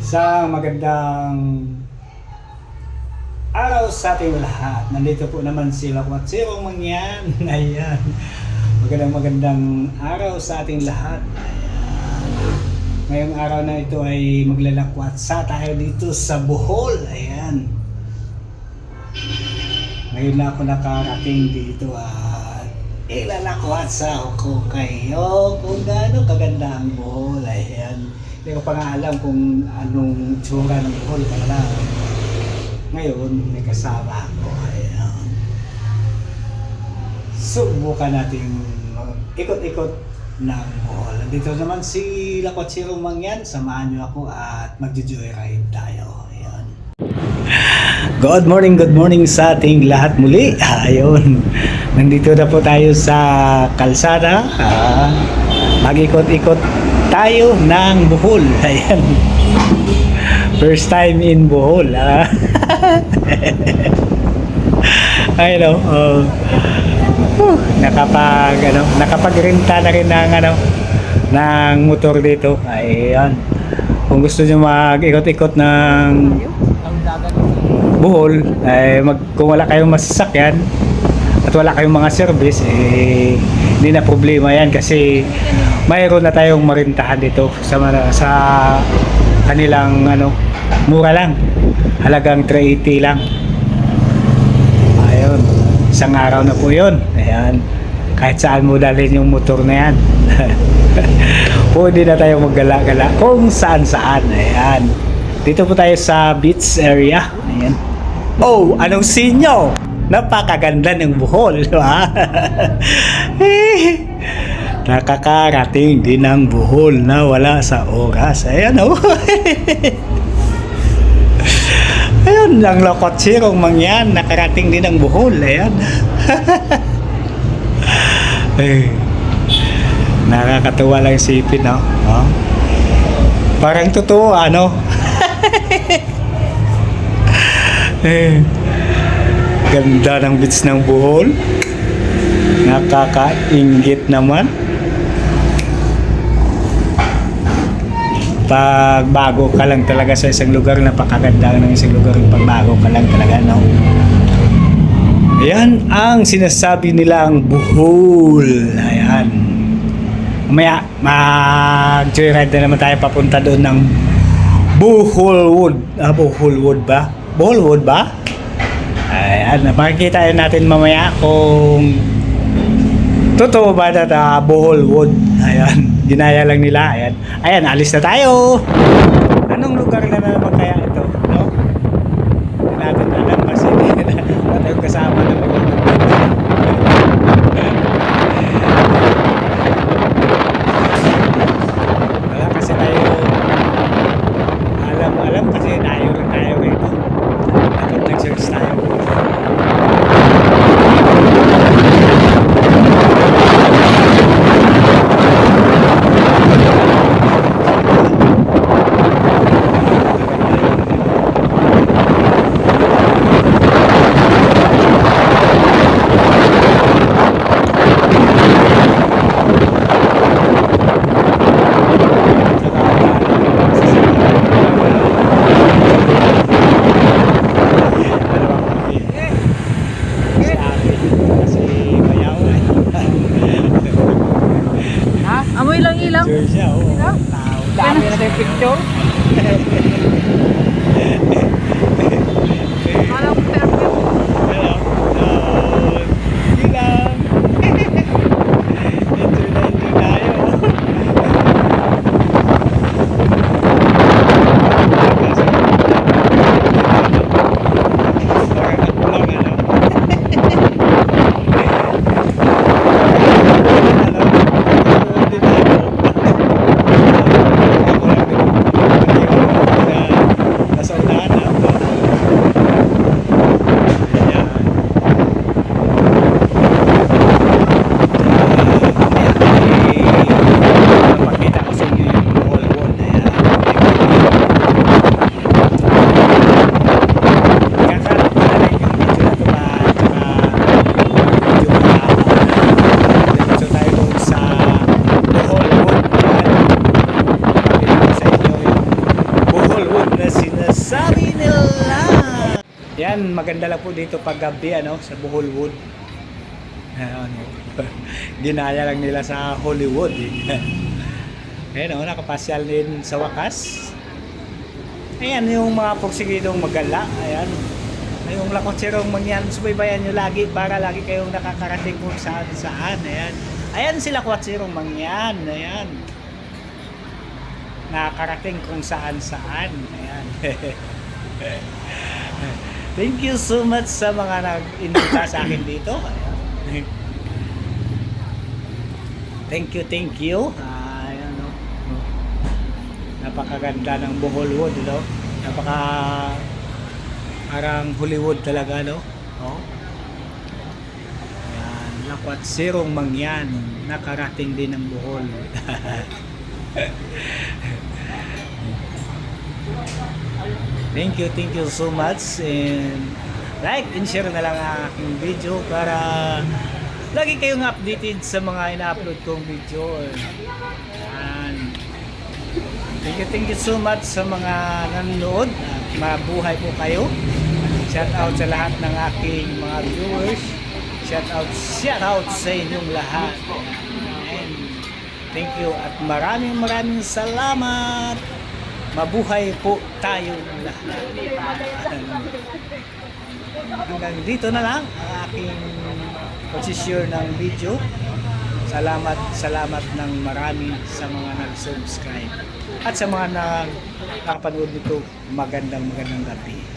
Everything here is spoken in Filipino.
Isang magandang araw sa ating lahat. Nandito po naman sila Kwatsirong Mangyan. Ayan. Magandang araw sa ating lahat. Ayan. Ngayong araw na ito ay maglalakwatsa tayo dito sa Bohol. Ayan. Ngayon na ako nakarating dito at ilalakwatsa ko kayo kung gaano kaganda ang Bohol. Ayan. Hindi ko pa nga alam kung anong tsura ng Bohol pala. Ngayon, may kasama ako. Ayan. Subukan natin ikot-ikot ng Bohol. Dito naman si Kwatsirong Mangyan. Samahan niyo ako at magjo-joyride tayo. Ayan. Good morning sa ating lahat muli. Ayun. Nandito na po tayo sa kalsada. Mag-ikot-ikot tayo ng Bohol. Ayan. First time in Bohol. I know. Nakapag-renta na rin ng motor dito. Ayan. Kung gusto niyo mag-ikot-ikot ng Bohol, kung wala kayong masasakyan at wala kayong mga service, hindi na problema yan kasi mayroon na tayong marintahan dito sa kanilang mura lang, halagang 380 lang. Ayun, isang araw na po yun. Ayan, kahit saan mo dalhin yung motor na yan. Pwede na tayo maggala-gala kung saan-saan. Ayan, dito po tayo sa beach area. Ayan. Oh, anong sinyo? Napakaganda ng Bohol, ha? Nakakarating din ng Bohol na wala sa oras. Ayan, oh. Ayun lang, Kwatsirong Mangyan. Nakarating din ng Bohol. Ayan. Nakakatuwa lang isipin, no? Oh. Parang totoo, ano? Ganda ng beach ng Bohol. Nakakainggit naman. Pag bago ka lang talaga sa isang lugar, napakaganda ng isang lugar yung pagbago ka lang talaga, no? Ayan ang sinasabi nilang Bohol. Ayan. Mamaya mag-joyride na naman tayo papunta doon ng Boholwood. Boholwood ba? Boholwood ba? Ayan, makikita natin mamaya kung totoo ba na Boholwood. Ayan, ginaya lang nila. Ayan, ayan, alis na tayo. Anong lugar na naman kaya ito, no? Hindi natin alam kasi wala tayong kasama na wala kasi tayo alam kasi tayo rito. Dapat nag-search tayo. Ayan, maganda lang po dito pag gabi, ano, sa Bohol Wood. Ano, ginaya lang nila sa Hollywood. Ayan, oh, nakapasyal din sa wakas. Ayan, yung mga porsigidong magala. Ayan. Yung lakotserong mangyan, subaybayan nyo lagi para lagi kayong nakakarating kung saan saan. Ayan. Ayan sila lakotserong mangyan. Ayan. Nakakarating kung saan saan. Ayan. Thank you so much sa mga nag-invita sa akin dito. Ayan. Thank you. Ayan, no? Napakaganda ng Bohol Wood, no? Parang Hollywood talaga, no? Oh. Ayan, lakotserong mangyan, nakarating din ng Bohol. Thank you so much, and like and share na lang ang aking video para lagi kayong updated sa mga ina-upload kong video. Ayan. Thank you so much sa mga nanonood. Mabuhay po kayo. Shout out sa lahat ng aking mga viewers. Shout out sa inyong lahat. And thank you at maraming salamat. Mabuhay po tayong lahat. Hanggang dito na lang ang aking pag-share ng video. Salamat ng marami sa mga nag-subscribe at sa mga nakapanood nito. Magandang gabi.